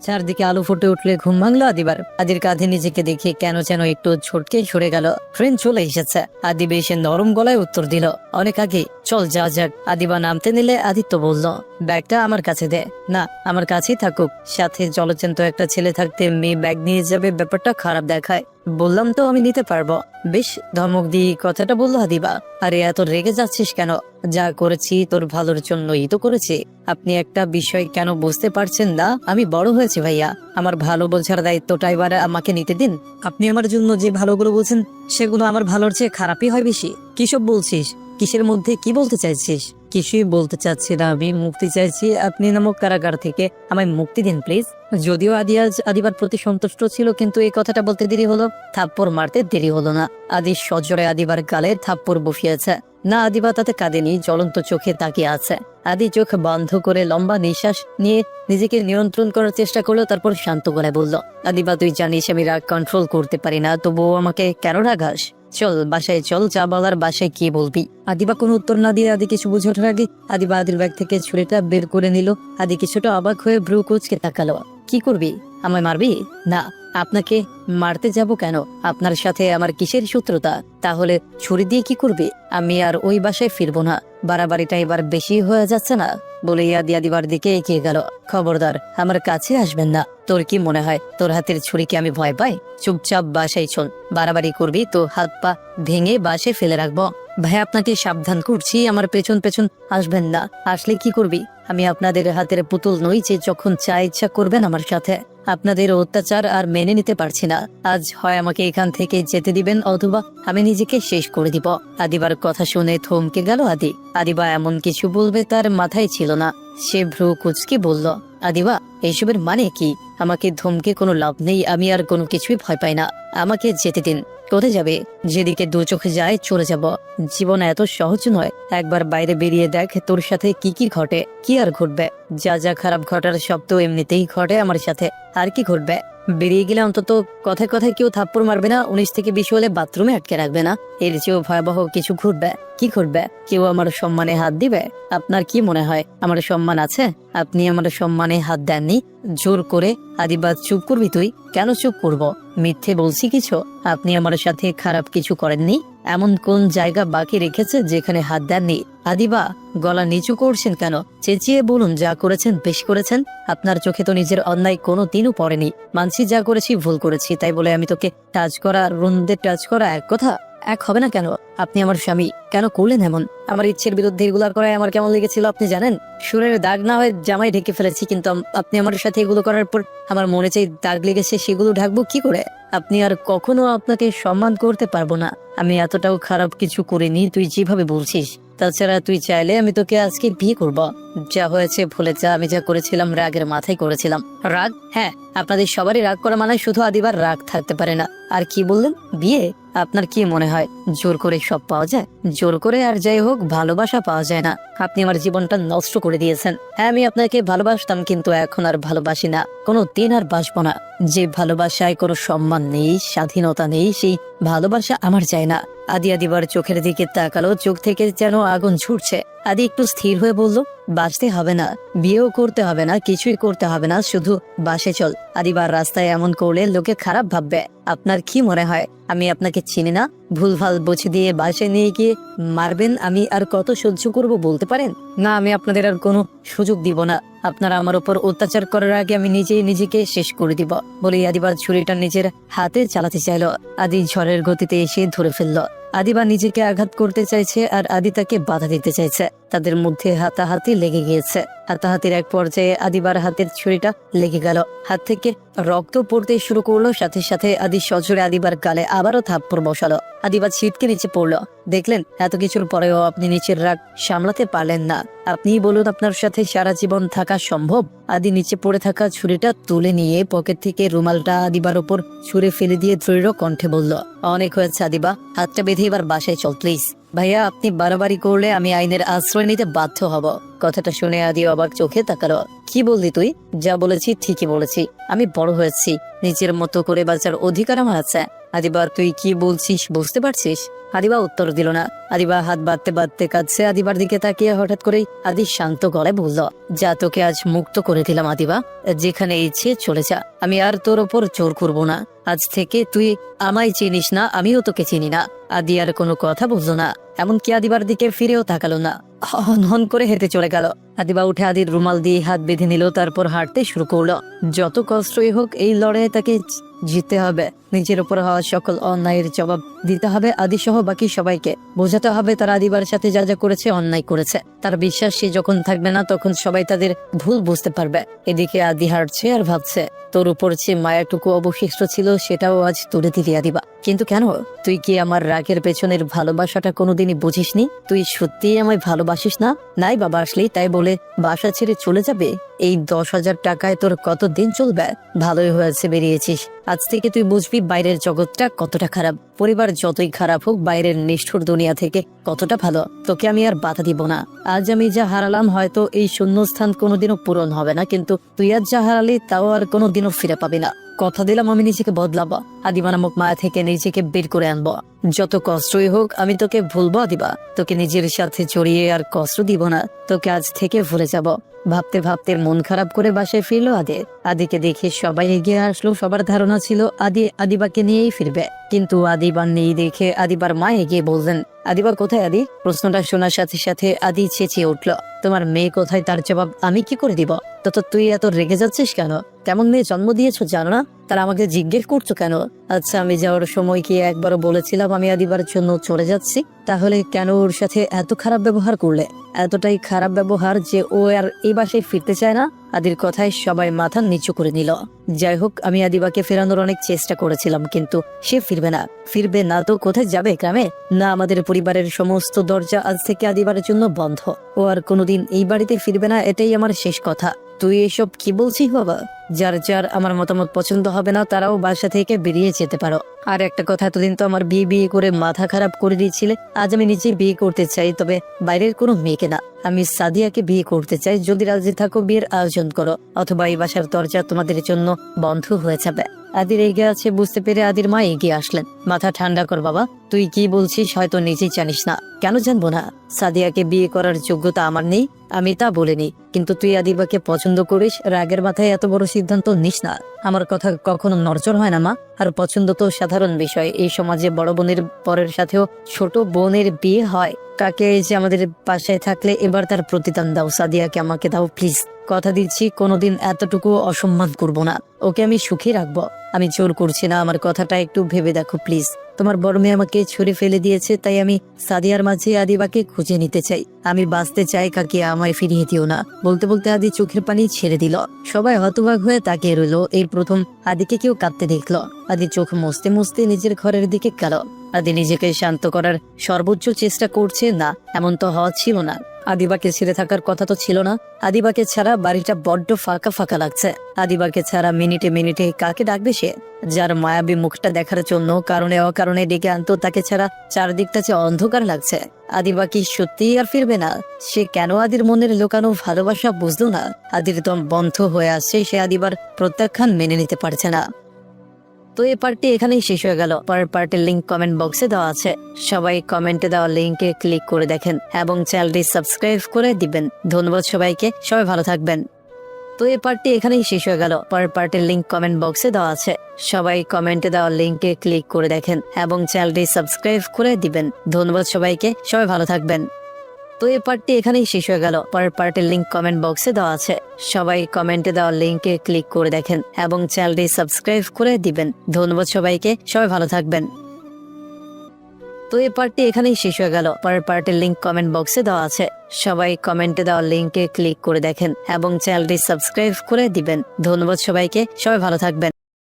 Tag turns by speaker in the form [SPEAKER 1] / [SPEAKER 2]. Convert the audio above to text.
[SPEAKER 1] চারদিকে আলো ফুটে উঠলে ঘুম ভাঙলো আদিবার। আদির কাঁধে নিজেকে দেখে কেন যেন একটু ছটকে সরে গেল। ট্রেন চলে এসেছে। আদি বেশে নরম গলায় উত্তর দিল, অনেক আগে, চল যা যাক। আদিবা নামতে নিলে আদিত্য বলল, ব্যাগটা আমার কাছে দে। না, আমার কাছেই থাকুক। সাথে জলজ্যান্ত একটা ছেলে থাকতে মেয়ে ব্যাগ নিয়ে যাবে, ব্যাপারটা খারাপ দেখায়। বললাম তো আমি নিতে পারবো। বেশ, ধমক দিয়ে কথাটা বললো আদিবা। আরে এত রেগে যাচ্ছিস কেন? যা করেছি তোর ভালোর জন্যই তো করেছি। আপনি একটা বিষয় কেন বুঝতে পারছেন না? আমি বড় হয়েছি ভাইয়া, আমার ভালো বোঝার দায়িত্বটা এবার আমাকে নিতে দিন। আপনি আমার জন্য যে ভালোগুলো বলছেন সেগুলো আমার ভালোর চেয়ে খারাপই হয় বেশি। কিসব বলছিস? কিসের মধ্যে কি বলতে চাইছিস? কিছুই বলতে চাচ্ছি না, আমি মুক্তি চাইছি। আপনি নামক কারাগার থেকে আমায় মুক্তি দিন প্লিজ। যদিও আদি আজ আদিবার প্রতি সন্তুষ্ট ছিল, কিন্তু এই কথাটা বলতে দেরি হলো। থাপ্পড় মারতে দেরি হলো না। আদি সজোরে আদিবার গালে থাপ্পড় বসিয়েছে। না, আদিবা তাতে কাঁদেনি, জ্বলন্ত চোখে তাকিয়ে আছে। আদি চোখ বন্ধ করে লম্বা নিঃশ্বাস নিয়ে নিজেকে নিয়ন্ত্রণ করার চেষ্টা করলো, তারপর শান্ত গলায় বলল, আদিবা তুই জানিস আমি রাগ কন্ট্রোল করতে পারি না, তবুও আমাকে কেন রাগাস? চল বাসায় চল, যা বলার বাসায় কি বলবি। আদিবা কোনো উত্তর না দিয়ে আদি কিছু বুঝে ওঠার আগে আদিবা আদির ব্যাগ থেকে ছুরিটা বের করে নিল। আদি কিছুটা অবাক হয়ে ভ্রু কুঁচকে তাকালো। কি করবি? আমায় মারবি? না, আপনাকে মারতে যাব কেন? আপনার সাথে আমার কিসের শত্রুতা? তাহলে ছুরি দিয়ে কি করবি? আমি আর ওই বাসায় ফিরবো না। বাড়াবাড়িটা এবার বেশি হয়ে যাচ্ছে না? বলে আদি আদিবার দিকে এগিয়ে গেল। খবরদার আমার কাছে আসবেন না। তোর কি মনে হয় তোর হাতের ছুরিকে আমি ভয় পাই? চুপচাপ বাসায় চল। বাড়াবাড়ি করবি তো হাত পা ভেঙে বাসে ফেলে রাখবো। ভাই আপনাকে সাবধান করছি, আমার পেছন পেছন আসবেন না। আসলে কি করবি? আমি আপনাদের হাতের পুতুল নই যে যখন চা ইচ্ছা করবেন আমার সাথে। আপনাদের অত্যাচার আর মেনে নিতে পারছি না। আজ হয় আমাকে এখান থেকে যেতে দিবেন, অথবা আমি নিজেকে শেষ করে দিব। আদিবার কথা শুনে থমকে গেল আদি। আদিবা এমন কিছু বলবে তার মাথায় ছিল না। সে ভ্রু কুঁচকে বলল, আদিবা এইসবের মানে কি? আমাকে ধমকে কোনো লাভ নেই, আমি আর কোনো কিছুই ভয় পাই না। আমাকে যেতে দিন। কোথায় যাবে? যেদিকে দু চোখে যায় চলে যাব। জীবন এত সহজ নয়। একবার বাইরে বেরিয়ে দেখ তোর সাথে কি কি ঘটে। কি আর ঘটবে? যা যা খারাপ ঘটার সব তো এমনিতেই ঘটে আমার সাথে। আর কি ঘটবে? বেরিয়ে গেলে অন্তত কথায় কথায় কেউ থাপ্পড় মারবে না, 19 থেকে 20 হলে বাথরুমে আটকে রাখবে না। এর চেয়েও ভয়াবহ কিছু ঘটবে। কি ঘটবে? কেউ আমার সম্মানে হাত দিবে? আপনার কি মনে হয় আমার সম্মান আছে? আপনি আমার সম্মানে হাত দেননি। জোর করে। আদিবা চুপ করবি তুই? কেন চুপ করব? মিথ্যে বলছি কিছু? আপনি আমার সাথে খারাপ কিছু করেননি। এমন কোন জায়গা বাকি রেখেছে যেখানে হাত দেননি? আদিবা গলা নিচু করছেন কেন? চেঁচিয়ে বলুন যা করেছেন বেশ করেছেন। আপনার চোখে তো নিজের অন্যায় কোনো দিনও পড়েনি। মানছি যা করেছি ভুল করেছি, তাই বলে আমি তোকে টাচ করা, রুন্দে টাচ করা এক কথা? এক হবে না কেন? আপনি আমার স্বামী, কেন করলেন এমন? আমার ইচ্ছের বিরুদ্ধে এগুলো করায় আমার কেমন লেগেছিল আপনি জানেন? সুরের দাগ না হয় জামাই ঢেকে ফেলেছি, কিন্তু আপনি আমার সাথে এগুলো করার পর আমার মনে চাই দাগ লেগেছে, সেগুলো ঢাকবো কি করে? আপনি আর কখনো আপনাকে সম্মান করতে পারবো না। আমি এতটাও খারাপ কিছু করিনি তুই যেভাবে বলছিস। তাছাড়া তুই চাইলে আমি তোকে আজকে বিয়ে করব। যা হয়েছে ভুলে যা। আমি যা করেছিলাম রাগের মাথায় করেছিলাম। রাগ? হ্যাঁ, আপনাদের সবারই রাগ করা মানে শুধু আদিবার রাগ থাকতে পারে না। আর কি বললেন? বিয়ে? আপনার কি মনে হয় জোর করে সব পাওয়া যায়? জোর করে আর যাই হোক ভালোবাসা পাওয়া যায় না। আপনি আমার জীবনটা নষ্ট করে দিয়েছেন। হ্যাঁ, আমি আপনাকে ভালোবাসতাম, কিন্তু এখন আর ভালোবাসি না, কোনো দিন আর বাসবো না। যে ভালোবাসায় কোনো সম্মান নেই, স্বাধীনতা নেই, সেই ভালোবাসা আমার চাই না। আদি আদিবার চোখের দিকে তাকালো, চোখ থেকে যেন আগুন ছুটছে। আদি একটু স্থির হয়ে বলল, বাঁচতে হবে না, বিয়েও করতে হবে না, কিছুই করতে হবে না, শুধু বাসে চল। আদিবার রাস্তায় এমন করলে লোকে খারাপ ভাববে। আপনার কি মনে হয় আমি আপনাকে চিনি না? ভুলভাল বুঝে দিয়ে বাসে নিয়ে গিয়ে মারবেন? আমি আর কত সহ্য করব বলতে পারেন? না, আমি আপনাদের আর কোনো সুযোগ দিব না। আপনারা আমার উপর অত্যাচার করার আগে আমি নিজেই নিজেকে শেষ করে দিব। বলে আদিবার ছুরিটা নিজের হাতে চালাতে চাইলো। আদি ঝড়ের গতিতে এসে ধরে ফেললো। আদিবা নিজেকে আঘাত করতে চাইছে আর আদি তাকে বাধা দিতে চাইছে। তাদের মধ্যে হাতাহাতি লেগে গিয়েছে। হাতাহাতির এক পর্যায়ে আদিবার হাতের ছুরিটা লেগে গেল। হাত থেকে রক্ত পড়তে শুরু করলো। সাথে সাথে আদি সজোরে আদিবার গালে আবারও থাপ্পড় বসালো। আদিবা ছিটকে নিচে পড়লো। দেখলেন, এত কিছুর পরেও আপনি নিচের রাগ সামলাতে পারলেন না। আপনিই বলুন আপনার সাথে সারা জীবন থাকা সম্ভব? আদি নিচে পড়ে থাকা ছুরিটা তুলে নিয়ে পকেট থেকে রুমালটা আদিবার উপর ছুঁড়ে ফেলে দিয়ে দৃঢ় কণ্ঠে বলল, অনেক হয়েছে আদিবা, হাতটা বেঁধে এবার বাসায় চল প্লিজ। ভাইয়া আপনি বাড়াবাড়ি করলে আমি আইনের আশ্রয় নিতে বাধ্য হব। কথাটা শুনে আদি অবাক চোখে তাকালো। কি বললি তুই? যা বলেছি ঠিকই বলেছি। আমি বড় হয়েছি, নিজের মতো করে বাঁচার অধিকার আমার আছে। আদিবা তুই কি বলছিস বুঝতে পারছিস? আদিবা উত্তর দিল না। আদিবা হাত বাঁধতে বাঁধতে কাঁদছে। আদিবার দিকে তাকিয়ে হঠাৎ করেই আদি শান্ত গলায় বলল, যা, তোকে আজ মুক্ত করে দিলাম আদিবা, যেখানে ইচ্ছে চলে যা, আমি আর তোর ওপর জোর করব না। আজ থেকে তুই আমায় চিনিস না, আমিও তোকে চিনি না। আদি আর কোনো কথা বুঝলো না, এমনকি আদিবার দিকে ফিরেও তাকালো না, হন হন করে হেঁটে চলে গেল। আদিবা উঠে আদির রুমাল দিয়ে হাত বেঁধে নিল, তারপর হাঁটতে শুরু করলো। যত কষ্টই হোক এই লড়াইয়ে তাকে জিততে হবে। নিজের উপর হওয়া সকল অন্যায়ের জবাব দিতে হবে আদি সহ বাকি সবাইকে। বোঝাতে হবে তারা আদিবার সাথে যা যা করেছে অন্যায় করেছে। তার বিশ্বাস সে যখন থাকবে না তখন সবাই তাদের ভুল বুঝতে পারবে। এদিকে আদি হাঁটছে আর ভাবছে, তোর উপর যে মায়াটুকু অবশিষ্ট ছিল সেটাও আজ তুলে দিলি আদিবা। কিন্তু কেন? তুই কি আমার রাগের পেছনের ভালোবাসাটা কোনোদিনই বুঝিসনি? তুই সত্যিই আমায় ভালোবাসিস না? নাই বাবা আসলেই তাই বলে বাসা ছেড়ে চলে যাবে? এই 10,000 টাকায় তোর কতদিন চলবে? ভালোই হয়েছে বেরিয়েছিস। আজ থেকে তুই বুঝবি বাইরের জগৎটা কতটা খারাপ। পরিবার যতই খারাপ হোক বাইরের নিষ্ঠুর দুনিয়া থেকে কতটা ভালো। তোকে আমি আর বাধা দিব না। আজ আমি যা হারালাম হয়তো এই শূন্যস্থান কোনোদিনও পূরণ হবে না, কিন্তু তুই আজ যা হারালি তাও আর কোনোদিনও ফিরে পাবি না। কথা দিলাম আমি নিজেকে বদলাবো, আদিবা নামক মায়া থেকে নিজেকে বের করে আনবো। যত কষ্টই হোক আমি তোকে ভুলবো আদিবা, তোকে নিজের সাথে জড়িয়ে আর কষ্ট দিব না। তোকে আজ থেকে ভুলে যাব। ভাবতে ভাবতে মন খারাপ করে বাসায় ফিরলো আদি। আদিকে দেখে সবাই এগিয়ে আসলো। সবার ধারণা ছিল আদি আদিবাকে নিয়েই ফিরবে, কিন্তু আদিবার নেই দেখে আদিবার মা এগিয়ে বললেন, আদিবা কোথায় আদি? প্রশ্নটা শোনার সাথে সাথে আদি চেঁচিয়ে উঠল, তোমার মেয়ে কোথায় তার জবাব আমি কি করে দিব? তো তুই এত রেগে যাচ্ছিস কেন? তেমন মেয়ে জন্ম দিয়েছো জানো না? তারা আমাকে জিজ্ঞেস করছো কেন? আচ্ছা, আমি যাওয়ার সময় কি একবারও বলেছিলাম আমি আদিবার জন্য চলে যাচ্ছি? তাহলে কেন ওর সাথে এত খারাপ ব্যবহার করলে? এতটাই খারাপ ব্যবহার যে ও আর এই বাসায় ফিরতে চায় না? আদির কথায় সবাই মাথা নিচু করে নিল। যাই হোক, আমি আদিবাকে ফেরানোর অনেক চেষ্টা করেছিলাম, কিন্তু সে ফিরবে না। ফিরবে না তো কোথায় যাবে? গ্রামে? না, আমাদের পরিবারের সমস্ত দরজা আজ থেকে আদিবারের জন্য বন্ধ। ও আর কোনোদিন এই বাড়িতে ফিরবে না, এটাই আমার শেষ কথা। তুই এসব কি বলছিস বাবা? যার যার আমার মতামত পছন্দ হবে না তারাও বাসা থেকে বেরিয়ে যেতে পারো। আর একটা কথা, এতদিন তো আমার বিয়ে বিয়ে করে মাথা খারাপ করে দিয়েছিলে। আজ আমি নিজে বিয়ে করতে চাই, তবে বাইরের কোনো মেয়েকে না। আমি সাদিয়াকে বিয়ে করতে চাই। যদি রাজি থাকো বিয়ের আয়োজন করো, অথবা এই বাসার দরজা তোমাদের জন্য বন্ধ হয়ে যাবে। আদির এগিয়ে আছে বুঝতে পেরে আদির মা এগিয়ে আসলেন। মাথা ঠান্ডা কর বাবা, তুই কি বলছিস হয়তো নিজেই জানিস না। কেন জানবো না? সাদিয়াকে বিয়ে করার যোগ্যতা আমার নেই, আমি তা বলিনি। কিন্তু তুই আদিবাকে পছন্দ করিস, রাগের মাথায় এত বড় সিদ্ধান্ত নিস না। আমার কথা কখনো নড়চড় হয় না মা। আর পছন্দ তো সাধারণ বিষয়। এই সমাজে বড় বোনের পরের সাথেও ছোট বোনের বিয়ে হয়। কাকে এসে আমাদের বাসায় থাকলে এবার তার প্রতিদান দাও। সাদিয়াকে আমাকে দাও প্লিজ। কথা দিচ্ছি কোনোদিন এতটুকু অসম্মান করব না। ওকে আমি সুখী রাখবো। আমি জোর করছি না, আমার কথাটা একটু ভেবে দেখো প্লিজ। তোমার বড় মেয়ে আমাকে ছুড়ে ফেলে দিয়েছে, তাই আমি সাদিয়ার মাঝে আদিবাকে খুঁজে নিতে চাই। আমি বাঁচতে চাই, কাকে আমায় ফিরিয়ে দিও না। বলতে বলতে আদি চোখের পানি ছেড়ে দিল। সবাই হতবাক হয়ে তাকিয়ে রইল। এই প্রথম আদিকে কেউ কাঁদতে দেখলো। আদি চোখ মুছতে মুছতে নিজের ঘরের দিকে গেল। আদি নিজেকে শান্ত করার সর্বোচ্চ চেষ্টা করছে। না, এমন তো হওয়া ছিল না। আদিবাকে ছেড়ে থাকার কথা তো ছিল না। আদিবাকে ছাড়া বাড়িটা বড্ড ফাঁকা ফাঁকা লাগছে। আদিবাকে ছাড়া মিনিটে মিনিটে কাকে ডাকবে সে? যার মায়াবী মুখটা দেখার জন্য কারণে অকারণে ডেকে আনতো, তাকে ছাড়া চারদিকটা যে অন্ধকার লাগছে। আদিবা কি সত্যিই আর ফিরবে না? সে কেন আদির মনের লুকানো ভালোবাসা বুঝলো না? আদির দম বন্ধ হয়ে আসছে। সে আদিবার প্রত্যাখ্যান মেনে নিতে পারছে না। তো এই পার্টটি এখানেই শেষ হয়ে গেল। পরের পার্টের লিঙ্ক কমেন্ট বক্সে দেওয়া আছে। সবাই কমেন্টে দেওয়া লিঙ্কে ক্লিক করে দেখেন এবং চ্যানেলটি সাবস্ক্রাইব করে দিবেন। ধন্যবাদ সবাইকে, সবাই ভালো থাকবেন। তো এই পার্টটি এখানেই শেষ হয়ে গেল। পরের পার্টের লিঙ্ক কমেন্ট বক্সে দেওয়া আছে। সবাই কমেন্টে দেওয়া লিঙ্কে ক্লিক করে দেখেন এবং চ্যানেলটি সাবস্ক্রাইব করে দিবেন। ধন্যবাদ সবাইকে, সবাই ভালো থাকবেন। তো এই পার্টটি এখানেই শেষ হয়ে গেল। পরের পার্টের লিঙ্ক কমেন্ট বক্সে দেওয়া আছে। সবাই কমেন্টে দেওয়া লিঙ্কে ক্লিক করে দেখেন এবং চ্যানেলটি সাবস্ক্রাইব করে দিবেন। ধন্যবাদ সবাইকে, সবাই ভালো থাকবেন। তো এই পার্টটি এখানেই শেষ হয়ে গেল। পরের পার্টের লিঙ্ক কমেন্ট বক্সে দেওয়া আছে। সবাই কমেন্টে দেওয়া লিঙ্কে ক্লিক করে দেখেন এবং চ্যানেলটি সাবস্ক্রাইব করে দিবেন। ধন্যবাদ সবাইকে, সবাই ভালো থাকবেন।